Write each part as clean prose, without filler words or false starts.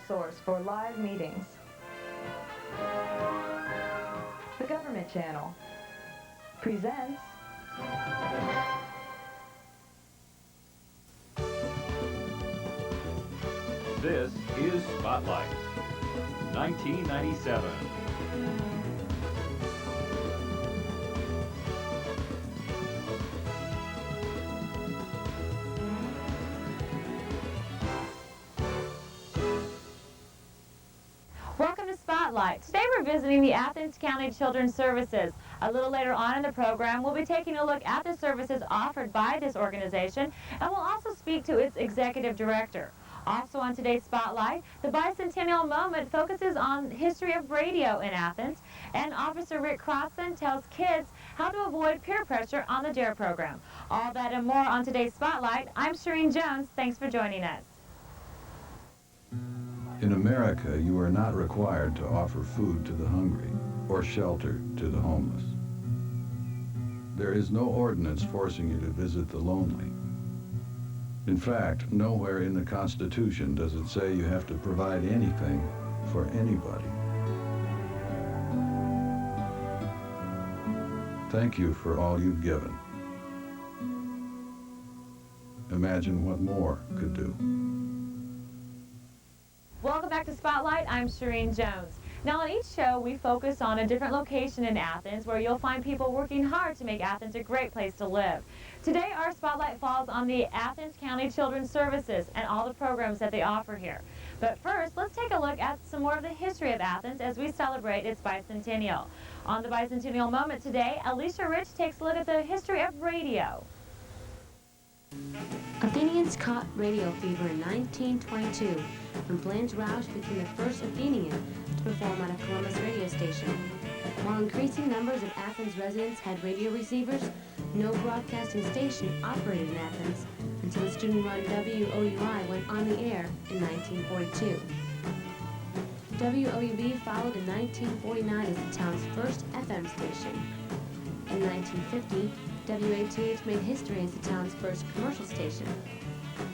source for live meetings. The Government Channel presents This is Spotlight, 1997. Welcome to Spotlight. Today we're visiting the Athens County Children's Services. A little later on in the program, we'll be taking a look at the services offered by this organization, and we'll also speak to its executive director. Also on today's Spotlight, the bicentennial moment focuses on the history of radio in Athens, and Officer Rick Crossan tells kids how to avoid peer pressure on the DARE program. All that and more on today's Spotlight. I'm Shireen Jones. Thanks for joining us. In America, you are not required to offer food to the hungry or shelter to the homeless. There is no ordinance forcing you to visit the lonely. In fact, nowhere in the Constitution does it say you have to provide anything for anybody. Thank you for all you've given. Imagine what more could do. Welcome back to Spotlight. I'm Shireen Jones. Now on each show, we focus on a different location in Athens where you'll find people working hard to make Athens a great place to live. Today, our spotlight falls on the Athens County Children's Services and all the programs that they offer here. But first, let's take a look at some more of the history of Athens as we celebrate its bicentennial. On the bicentennial moment today, Alicia Rich takes a look at the history of radio. Athenians caught radio fever in 1922 when Blanche Roush became the first Athenian to perform on a Columbus radio station. While increasing numbers of Athens residents had radio receivers, no broadcasting station operated in Athens until the student-run WOUI went on the air in 1942. WOUB followed in 1949 as the town's first FM station. In 1950, WATH made history as the town's first commercial station.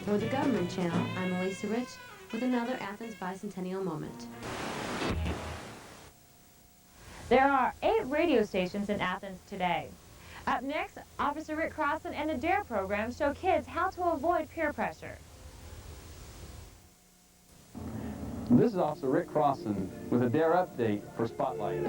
For the Government Channel, I'm Elisa Rich with another Athens bicentennial moment. There are 8 radio stations in Athens today. Up next, Officer Rick Crossan and the DARE program show kids how to avoid peer pressure. This is Officer Rick Crossan with a DARE update for Spotlight.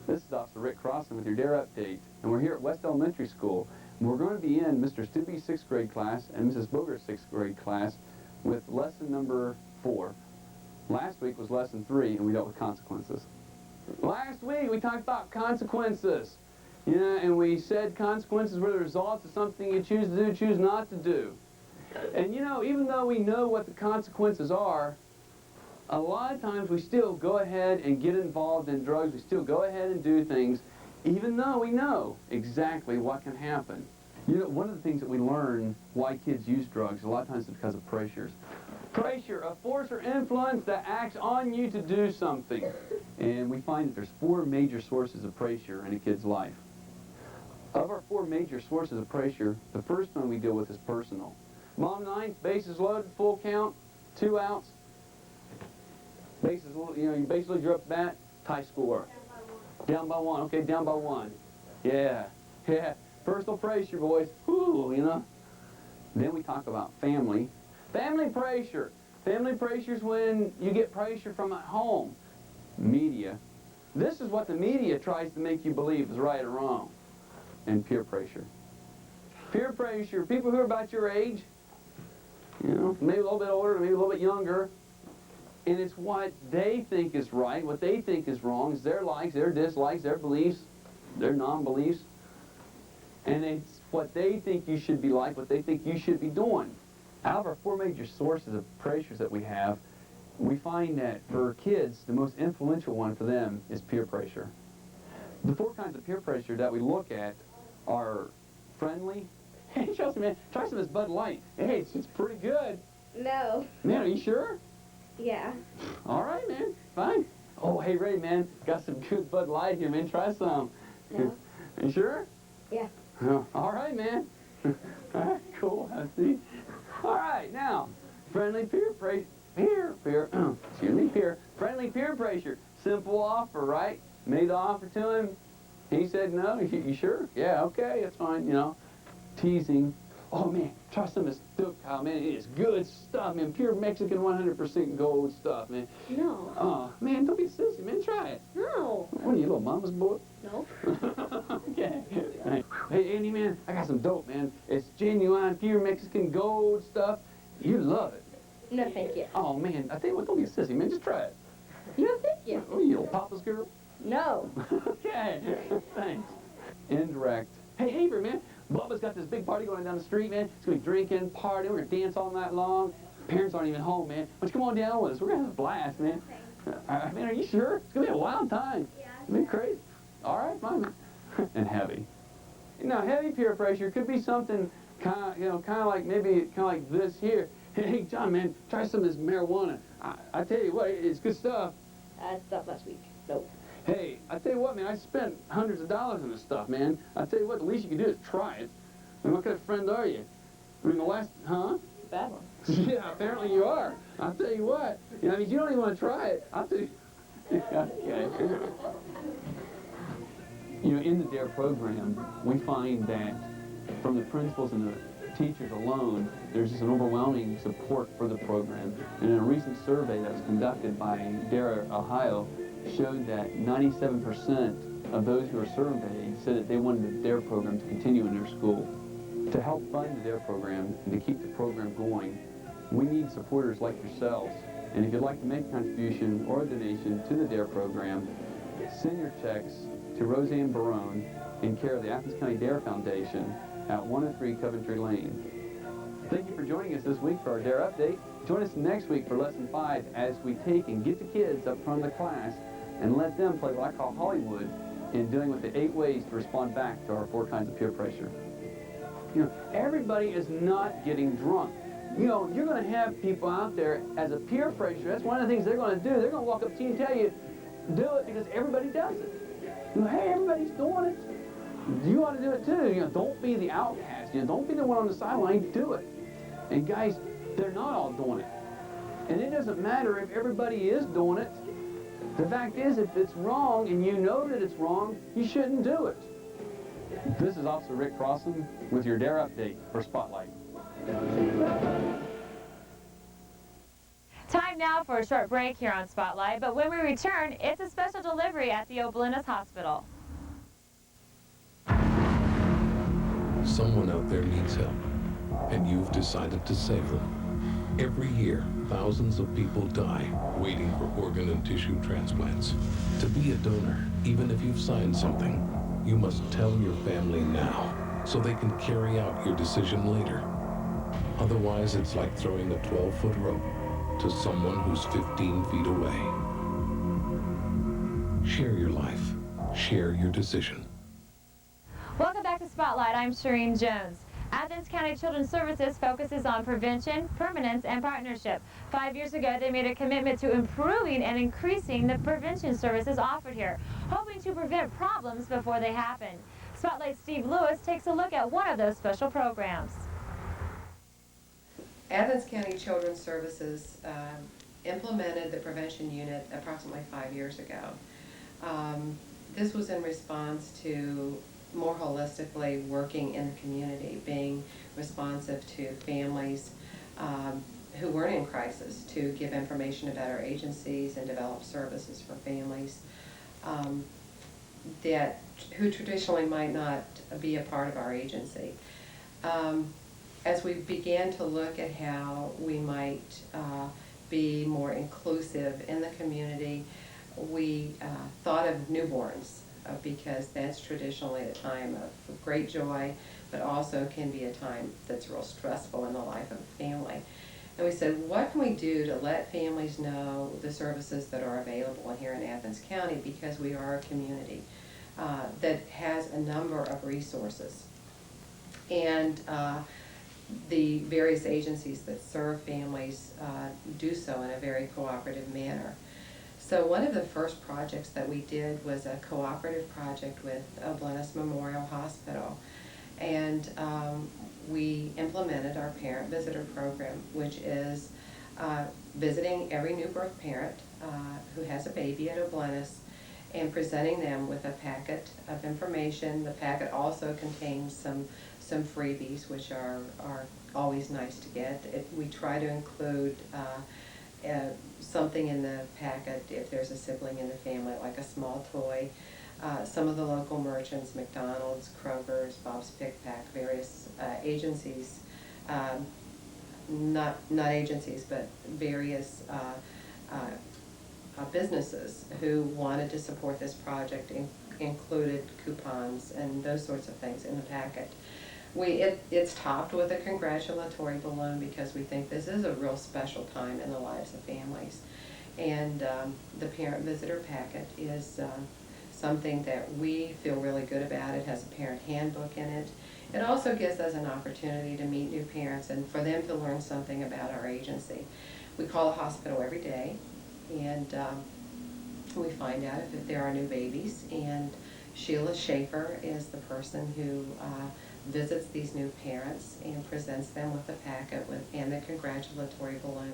This is Officer Rick Crossan with your DARE update, and we're here at West Elementary School. And we're going to be in Mr. Stubbe's 6th grade class and Mrs. Boger's 6th grade class with lesson number 4. Last week was lesson 3, and we dealt with consequences. Last week we talked about consequences. Yeah, and we said consequences were the results of something you choose to do, choose not to do. And you know, even though we know what the consequences are, a lot of times we still go ahead and get involved in drugs. We still go ahead and do things, even though we know exactly what can happen. You know, one of the things that we learn why kids use drugs, a lot of times it's because of pressures. Pressure, a force or influence that acts on you to do something. And we find that there's 4 major sources of pressure in a kid's life. Of our 4 major sources of pressure, the first one we deal with is personal. Mom 9, bases loaded, full count, 2 outs. Bases, you know, you basically you're up bat, tie score. Down by 1. Okay, down by 1. Yeah, yeah. Personal pressure, boys. Whoo, you know. Then we talk about family. Family pressure. Family pressure is when you get pressure from at home. Media. This is what the media tries to make you believe is right or wrong. And peer pressure. Peer pressure. People who are about your age, you know, maybe a little bit older, maybe a little bit younger. And it's what they think is right, what they think is wrong, is their likes, their dislikes, their beliefs, their non-beliefs. And it's what they think you should be like, what they think you should be doing. Out of our 4 major sources of pressures that we have, we find that for kids, the most influential one for them is peer pressure. The 4 kinds of peer pressure that we look at are friendly. Hey, Chelsea, man, try some of this Bud Light. Hey, it's pretty good. No. Man, are you sure? Yeah. All right, man. Fine. Oh, hey, Ray, man. Got some good Bud Light here, man. Try some. No. You sure? Yeah. All right, man. All right, cool. I see. All right, now, friendly peer pressure. Friendly peer pressure. Simple offer, right? Made the offer to him. He said no. You sure? Yeah, okay, that's fine, you know. Teasing. Oh, man, try some of this stuff, Kyle, man. It is good stuff, man. Pure Mexican 100% gold stuff, man. No. Oh, man, don't be sissy, man. Try it. No. What are you, little mama's boy? Nope. Okay. Hey, Andy, man, I got some dope, man. It's genuine, pure Mexican gold stuff. You love it. No, thank you. Oh, man, I tell you what, don't be a sissy, man. Just try it. No, thank you. Oh, you little papa's girl. No. Okay, thanks. Indirect. Hey, Avery, man, Bubba's got this big party going down the street, man. It's going to be drinking, partying, we're going to dance all night long. Parents aren't even home, man. Why don't you come on down with us? We're going to have a blast, man. Man, are you sure? It's going to be a wild time. Yeah. It's going to be crazy. All right, fine, man. And heavy. Now, heavy peer pressure could be something kind of like this here. Hey, John, man, try some of this marijuana. I tell you what, it's good stuff. I stopped last week. Nope. Hey, I tell you what, man, I spent hundreds of dollars on this stuff, man. I tell you what, the least you can do is try it. I mean, what kind of friend are you? I mean, Bad one. Yeah, apparently you are. I'll tell you what. You know, I mean, you don't even want to try it. I'll tell you. Okay. You know, in the DARE program, we find that from the principals and the teachers alone, there's just an overwhelming support for the program. And in a recent survey that was conducted by DARE Ohio, showed that 97% of those who were surveyed said that they wanted the DARE program to continue in their school. To help fund the DARE program and to keep the program going, we need supporters like yourselves. And if you'd like to make a contribution or a donation to the DARE program, send your checks to Roseanne Barone in care of the Athens County DARE Foundation at 103 Coventry Lane. Thank you for joining us this week for our DARE update. Join us next week for Lesson 5 as we take and get the kids up front of the class and let them play what I call Hollywood in dealing with the 8 ways to respond back to our 4 kinds of peer pressure. You know, everybody is not getting drunk. You know, you're going to have people out there as a peer pressure. That's one of the things they're going to do. They're going to walk up to you and tell you, do it because everybody does it. You know, hey, everybody's doing it. You ought to do it too. You know, don't be the outcast. You know, don't be the one on the sideline. Do it. And guys, they're not all doing it. And it doesn't matter if everybody is doing it. The fact is, if it's wrong and you know that it's wrong, you shouldn't do it. This is Officer Rick Crossan with your DARE update for Spotlight. Time now for a short break here on Spotlight, but when we return, it's a special delivery at the Obolinas Hospital. Someone out there needs help, and you've decided to save them. Every year, thousands of people die waiting for organ and tissue transplants. To be a donor, even if you've signed something, you must tell your family now so they can carry out your decision later. Otherwise, it's like throwing a 12-foot rope to someone who's 15 feet away. Share your life. Share your decision. Welcome back to Spotlight. I'm Shireen Jones. Athens County Children's Services focuses on prevention, permanence, and partnership. 5 years ago, they made a commitment to improving and increasing the prevention services offered here, hoping to prevent problems before they happen. Spotlight's Steve Lewis takes a look at one of those special programs. Athens County Children's Services implemented the prevention unit approximately 5 years ago. This was in response to more holistically working in the community, being responsive to families who weren't in crisis, to give information about our agencies and develop services for families who traditionally might not be a part of our agency. As we began to look at how we might be more inclusive in the community, we thought of newborns because that's traditionally a time of great joy, but also can be a time that's real stressful in the life of a family. And we said, what can we do to let families know the services that are available here in Athens County, because we are a community that has a number of resources. And the various agencies that serve families do so in a very cooperative manner. So one of the first projects that we did was a cooperative project with Oblenus Memorial Hospital. And we implemented our parent visitor program, which is visiting every new birth parent who has a baby at Oblenus and presenting them with a packet of information. The packet also contains some freebies, which are always nice to get. We try to include something in the packet if there's a sibling in the family, like a small toy. Some of the local merchants, McDonald's, Kroger's, Bob's Pick Pack, various agencies, not agencies, but various businesses who wanted to support this project included coupons and those sorts of things in the packet. It's topped with a congratulatory balloon because we think this is a real special time in the lives of families. And the parent visitor packet is something that we feel really good about. It has a parent handbook in it. It also gives us an opportunity to meet new parents and for them to learn something about our agency. We call the hospital every day, and we find out if there are new babies. And Sheila Schaefer is the person who visits these new parents and presents them with the packet and the congratulatory balloon.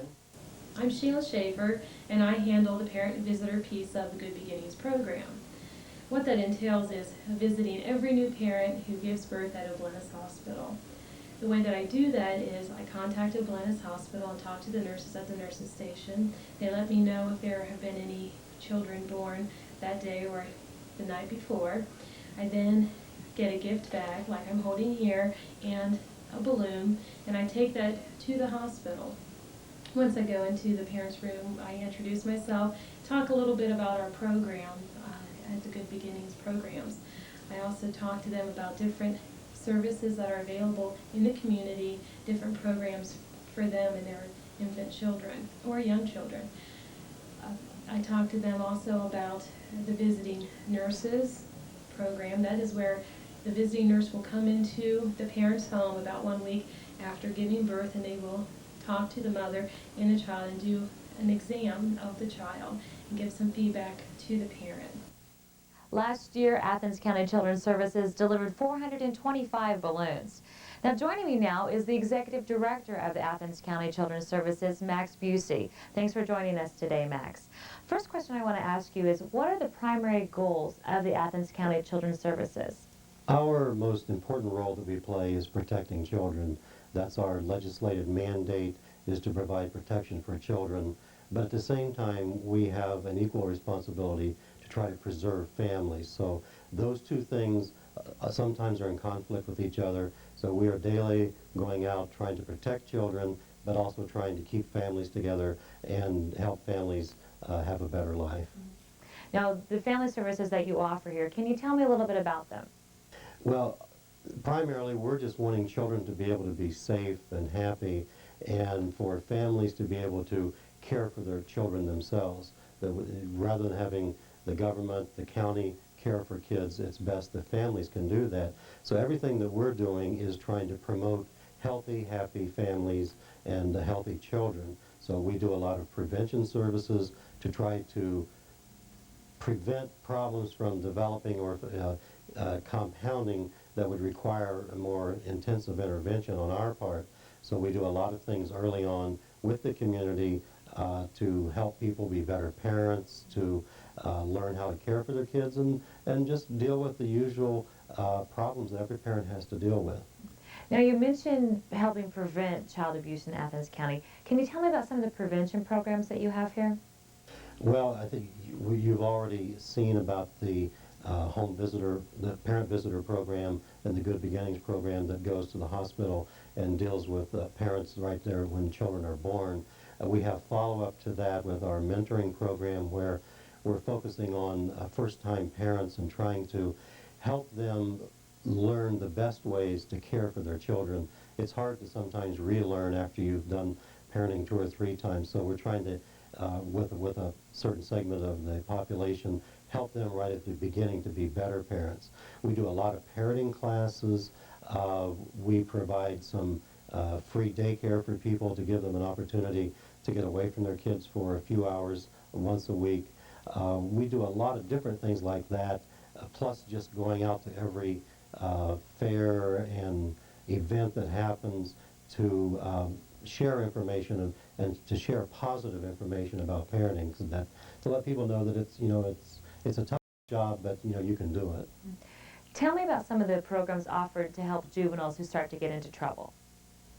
I'm Sheila Schaefer, and I handle the parent visitor piece of the Good Beginnings program. What that entails is visiting every new parent who gives birth at Oblenus Hospital. The way that I do that is I contact Oblenus Hospital and talk to the nurses at the nurses station. They let me know if there have been any children born that day or the night before. I then get a gift bag, like I'm holding here, and a balloon, and I take that to the hospital. Once I go into the parents' room, I introduce myself, talk a little bit about our program at the Good Beginnings programs. I also talk to them about different services that are available in the community, different programs for them and their infant children or young children. I talk to them also about the visiting nurses program. That is where the visiting nurse will come into the parent's home about 1 week after giving birth, and they will talk to the mother and the child and do an exam of the child and give some feedback to the parent. Last year, Athens County Children's Services delivered 425 balloons. Now, joining me now is the Executive Director of the Athens County Children's Services, Max Busey. Thanks for joining us today, Max. First question I want to ask you is, what are the primary goals of the Athens County Children's Services? Our most important role that we play is protecting children. That's our legislative mandate, is to provide protection for children. But at the same time, we have an equal responsibility to try to preserve families. So those two things sometimes are in conflict with each other. So we are daily going out trying to protect children, but also trying to keep families together and help families have a better life. Now, the family services that you offer here, can you tell me a little bit about them? Well, primarily we're just wanting children to be able to be safe and happy, and for families to be able to care for their children themselves. Rather than having the government, the county care for kids, it's best that families can do that. So everything that we're doing is trying to promote healthy, happy families and healthy children. So we do a lot of prevention services to try to prevent problems from developing or compounding that would require a more intensive intervention on our part. So we do a lot of things early on with the community to help people be better parents, to learn how to care for their kids, and just deal with the usual problems that every parent has to deal with. Now, you mentioned helping prevent child abuse in Athens County. Can you tell me about some of the prevention programs that you have here? Well, I think you've already seen about the home visitor, the parent visitor program and the Good Beginnings program that goes to the hospital and deals with parents right there when children are born. We have follow-up to that with our mentoring program where we're focusing on first-time parents and trying to help them learn the best ways to care for their children. It's hard to sometimes relearn after you've done parenting 2 or 3 times, so we're trying to, with a certain segment of the population, help them right at the beginning to be better parents. We do a lot of parenting classes. We provide some free daycare for people to give them an opportunity to get away from their kids for a few hours once a week. We do a lot of different things like that, plus just going out to every fair and event that happens to share information and to share positive information about parenting, so that to let people know that it's a tough job, but you can do it. Tell me about some of the programs offered to help juveniles who start to get into trouble.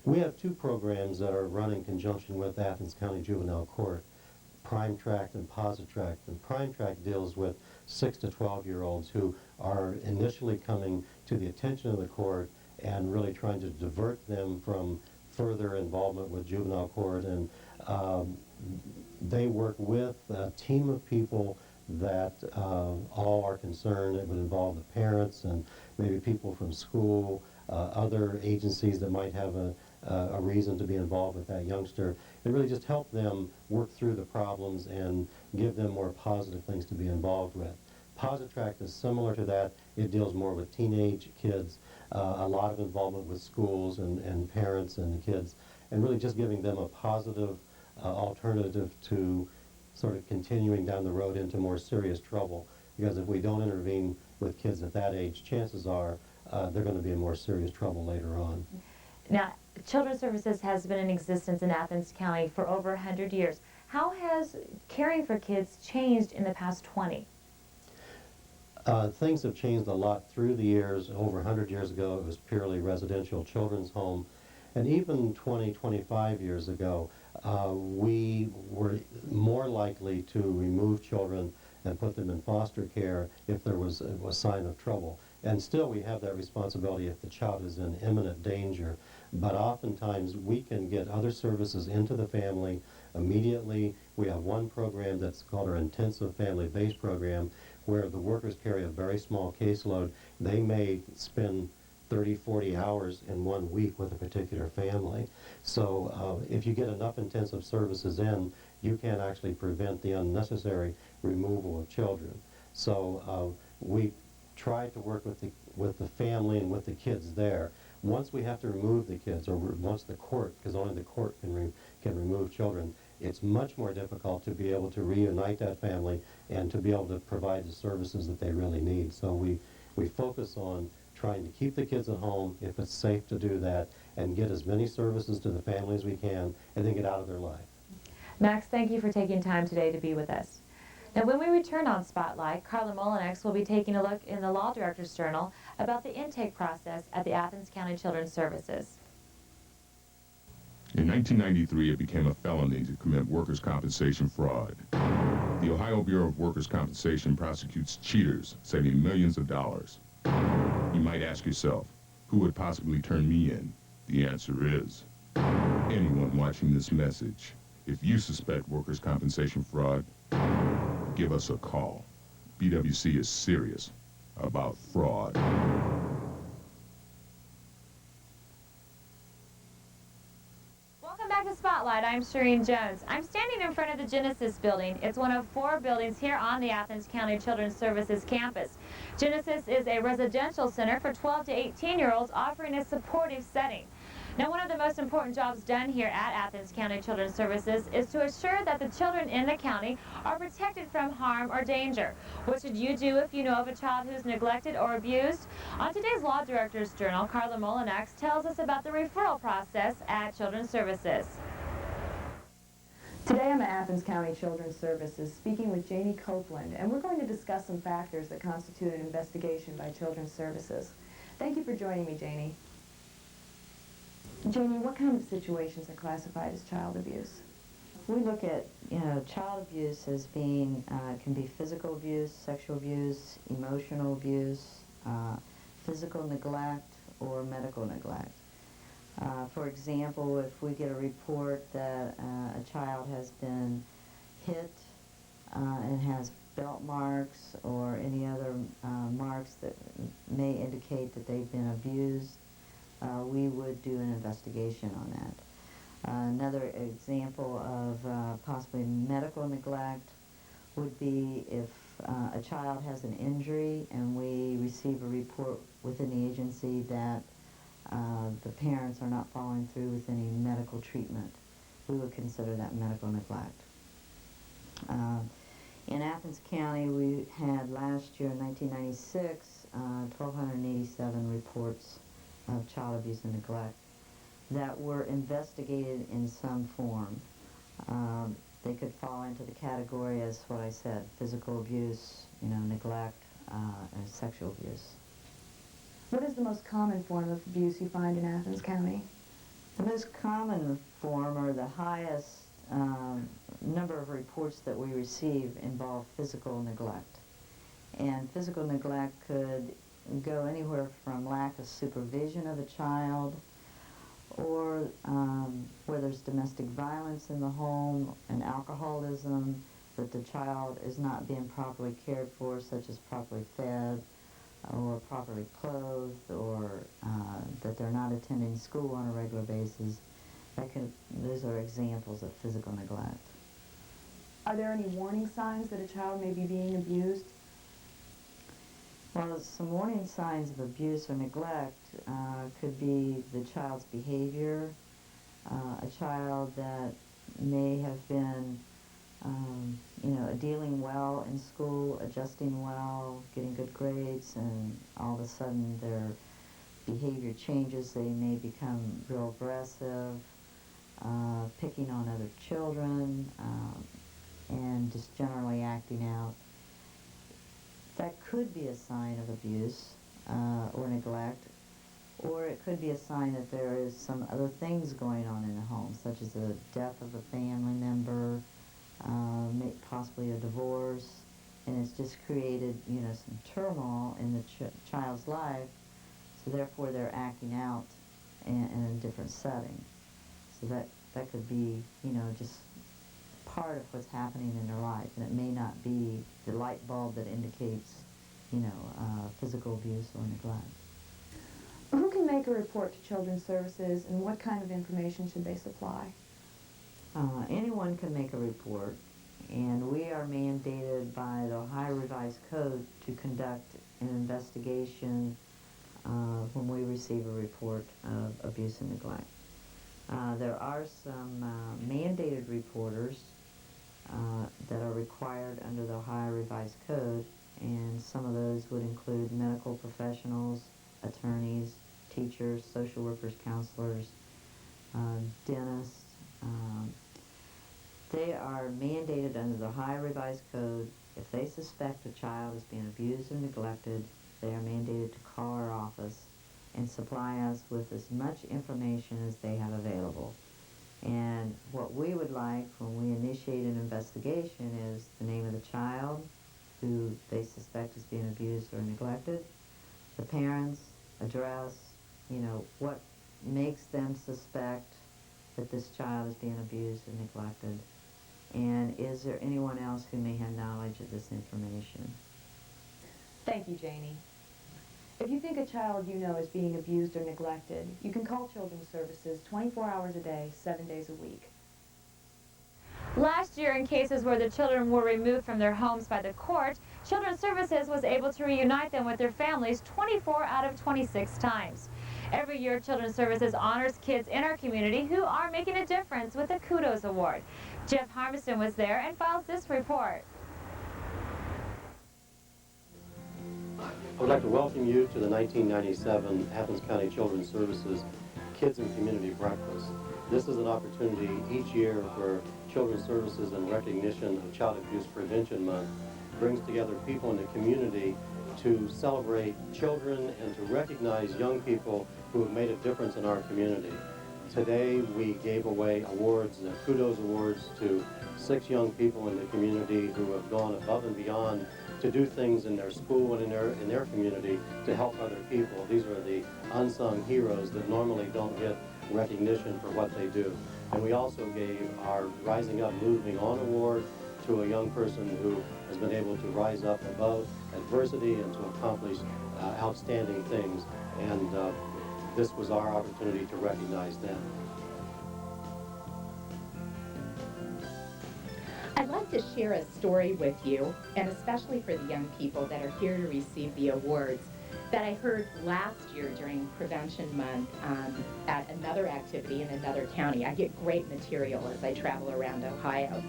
We have two programs that are run in conjunction with Athens County Juvenile Court, Prime Tract and Positract. And Prime Tract deals with 6 to 12-year-olds who are initially coming to the attention of the court and really trying to divert them from further involvement with juvenile court. And they work with a team of people that all are concerned. It would involve the parents and maybe people from school, other agencies that might have a reason to be involved with that youngster, and really just help them work through the problems and give them more positive things to be involved with. Positract is similar to that. It deals more with teenage kids, a lot of involvement with schools and parents and kids, and really just giving them a positive alternative to sort of continuing down the road into more serious trouble. Because if we don't intervene with kids at that age, chances are they're going to be in more serious trouble later on. Now, Children's Services has been in existence in Athens County for over 100 years. How has caring for kids changed in the past 20? Things have changed a lot through the years. Over 100 years ago, it was purely residential children's home. And even 20, 25 years ago, we were more likely to remove children and put them in foster care if there was a sign of trouble. And still we have that responsibility if the child is in imminent danger. But oftentimes we can get other services into the family immediately. We have one program that's called our Intensive Family-Based Program, where the workers carry a very small caseload. They may spend 30, 40 hours in 1 week with a particular family. So if you get enough intensive services in, you can actually prevent the unnecessary removal of children. So we try to work with the family and with the kids there. Once we have to remove the kids, or once the court, because only the court can remove children, it's much more difficult to be able to reunite that family and to be able to provide the services that they really need. So we focus on trying to keep the kids at home if it's safe to do that, and get as many services to the family as we can, and then get out of their life. Max, thank you for taking time today to be with us. Now, when we return on Spotlight, Carla Molinex will be taking a look in the Law Director's Journal about the intake process at the Athens County Children's Services. In 1993, it became a felony to commit workers' compensation fraud. The Ohio Bureau of Workers' Compensation prosecutes cheaters, saving millions of dollars. You might ask yourself, who would possibly turn me in? The answer is anyone watching this message. If you suspect workers' compensation fraud, give us a call. BWC is serious about fraud. Welcome back to Spotlight. I'm Shireen Jones. I'm standing in front of the Genesis building. It's one of 4 buildings here on the Athens County Children's Services campus. Genesis is a residential center for 12 to 18-year-olds offering a supportive setting. Now, one of the most important jobs done here at Athens County Children's Services is to assure that the children in the county are protected from harm or danger. What should you do if you know of a child who's neglected or abused? On today's Law Director's Journal, Carla Molinex tells us about the referral process at Children's Services. Today I'm at Athens County Children's Services speaking with Janie Copeland, and we're going to discuss some factors that constitute an investigation by Children's Services. Thank you for joining me, Janie. Janie, what kind of situations are classified as child abuse? We look at, child abuse as being, can be physical abuse, sexual abuse, emotional abuse, physical neglect, or medical neglect. For example, if we get a report that a child has been hit and has belt marks or any other marks that may indicate that they've been abused, we would do an investigation on that. Another example of possibly medical neglect would be if a child has an injury and we receive a report within the agency that the parents are not following through with any medical treatment. We would consider that medical neglect. In Athens Athens County, we had last year, in 1996, 1,287 reports of child abuse and neglect that were investigated in some form. They could fall into the category as what I said, physical abuse, neglect, and sexual abuse. What is the most common form of abuse you find in Athens County? The most common form, or the highest number of reports that we receive, involve physical neglect. And physical neglect could go anywhere from lack of supervision of a child, or where there's domestic violence in the home and alcoholism, that the child is not being properly cared for, such as properly fed or properly clothed, or that they're not attending school on a regular basis. Those are examples of physical neglect. Are there any warning signs that a child may be being abused? Well, some warning signs of abuse or neglect could be the child's behavior, a child that may have been, dealing well in school, adjusting well, getting good grades, and all of a sudden their behavior changes. They may become real aggressive, picking on other children, and just generally acting out. That could be a sign of abuse or neglect, or it could be a sign that there is some other things going on in the home, such as the death of a family member, possibly a divorce, and it's just created, some turmoil in the child's life, so therefore they're acting out in a different setting. So that could be, just part of what's happening in their life, and it may not be the light bulb that indicates, physical abuse or neglect. Who can make a report to Children's Services, and what kind of information should they supply? Anyone can make a report, and we are mandated by the Ohio Revised Code to conduct an investigation when we receive a report of abuse and neglect. There are some mandated reporters that are required under the Ohio Revised Code, and some of those would include medical professionals, attorneys, teachers, social workers, counselors, dentists. They are mandated under the Ohio Revised Code. If they suspect a child is being abused or neglected, they are mandated to call our office and supply us with as much information as they have available. And what we would like when we initiate an investigation is the name of the child who they suspect is being abused or neglected, the parents, address, what makes them suspect that this child is being abused or neglected, and is there anyone else who may have knowledge of this information. Thank you, Janie. If you think a child you know is being abused or neglected, you can call Children's Services 24 hours a day, 7 days a week. Last year, in cases where the children were removed from their homes by the court, Children's Services was able to reunite them with their families 24 out of 26 times. Every year, Children's Services honors kids in our community who are making a difference with the Kudos Award. Jeff Harmison was there and files this report. I would like to welcome you to the 1997 Athens County Children's Services Kids and Community Breakfast. This is an opportunity each year where Children's Services, in recognition of Child Abuse Prevention Month, brings together people in the community to celebrate children and to recognize young people who have made a difference in our community. Today we gave away awards, the Kudos Awards, to 6 young people in the community who have gone above and beyond to do things in their school and in their community to help other people. These are the unsung heroes that normally don't get recognition for what they do. And we also gave our Rising Up Moving On Award to a young person who has been able to rise up above adversity and to accomplish outstanding things. And this was our opportunity to recognize them. I'd like to share a story with you, and especially for the young people that are here to receive the awards, that I heard last year during Prevention Month at another activity in another county. I get great material as I travel around Ohio.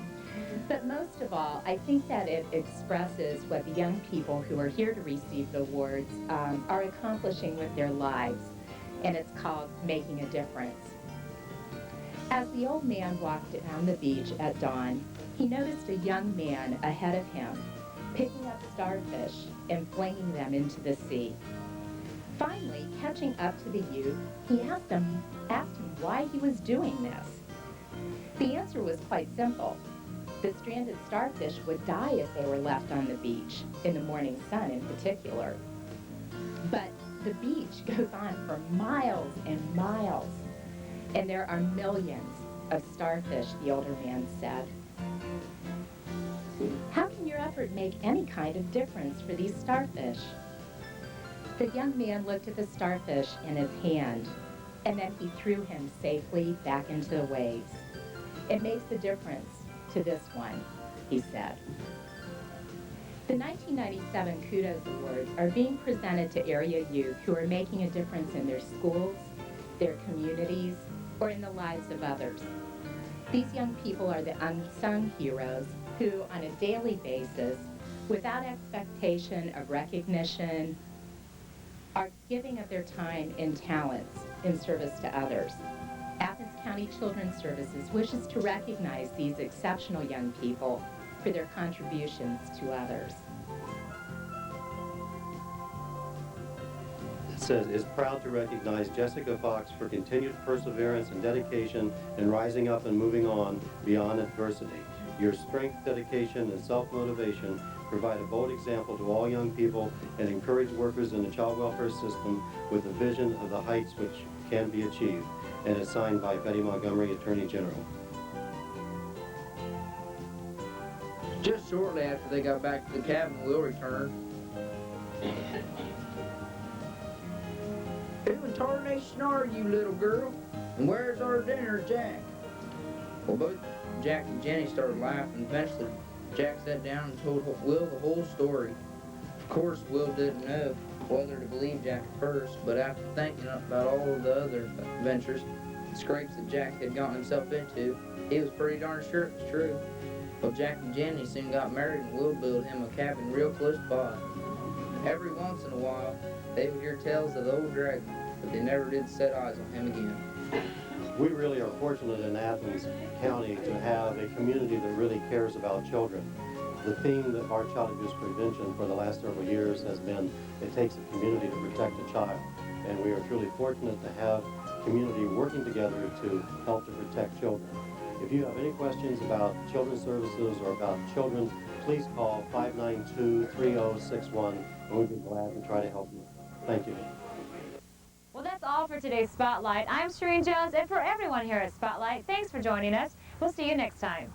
But most of all, I think that it expresses what the young people who are here to receive the awards are accomplishing with their lives, and it's called Making a Difference. As the old man walked down the beach at dawn, he noticed a young man ahead of him, picking up starfish and flinging them into the sea. Finally, catching up to the youth, he asked him why he was doing this. The answer was quite simple. The stranded starfish would die if they were left on the beach, in the morning sun in particular. But the beach goes on for miles and miles, and there are millions of starfish, the older man said. How can your effort make any kind of difference for these starfish? The young man looked at the starfish in his hand, and then he threw him safely back into the waves. It makes a difference to this one, he said. The 1997 Kudos Awards are being presented to area youth who are making a difference in their schools, their communities, or in the lives of others. These young people are the unsung heroes who, on a daily basis, without expectation of recognition, are giving of their time and talents in service to others. Athens County Children's Services wishes to recognize these exceptional young people for their contributions to others. It says, is proud to recognize Jessica Fox for continued perseverance and dedication in rising up and moving on beyond adversity. Your strength, dedication, and self-motivation provide a bold example to all young people and encourage workers in the child welfare system with a vision of the heights which can be achieved. And is signed by Betty Montgomery, Attorney General. Just shortly after they got back to the cabin, Will returned. Who in tarnation are you, little girl? And where's our dinner, Jack? Well, both Jack and Jenny started laughing. Eventually, Jack sat down and told Will the whole story. Of course, Will didn't know whether to believe Jack at first, but after thinking about all of the other adventures and scrapes that Jack had gotten himself into, he was pretty darn sure it was true. Well, Jack and Jenny soon got married, and Will built him a cabin real close by. Every once in a while, they would hear tales of the old dragon, but they never did set eyes on him again. We really are fortunate in Athens County to have a community that really cares about children. The theme of our child abuse prevention for the last several years has been, it takes a community to protect a child. And we are truly fortunate to have community working together to help to protect children. If you have any questions about children's services or about children, please call 592-3061 and we'll be glad to try to help you. Thank you. Well, that's all for today's Spotlight. I'm Shireen Jones, and for everyone here at Spotlight, thanks for joining us. We'll see you next time.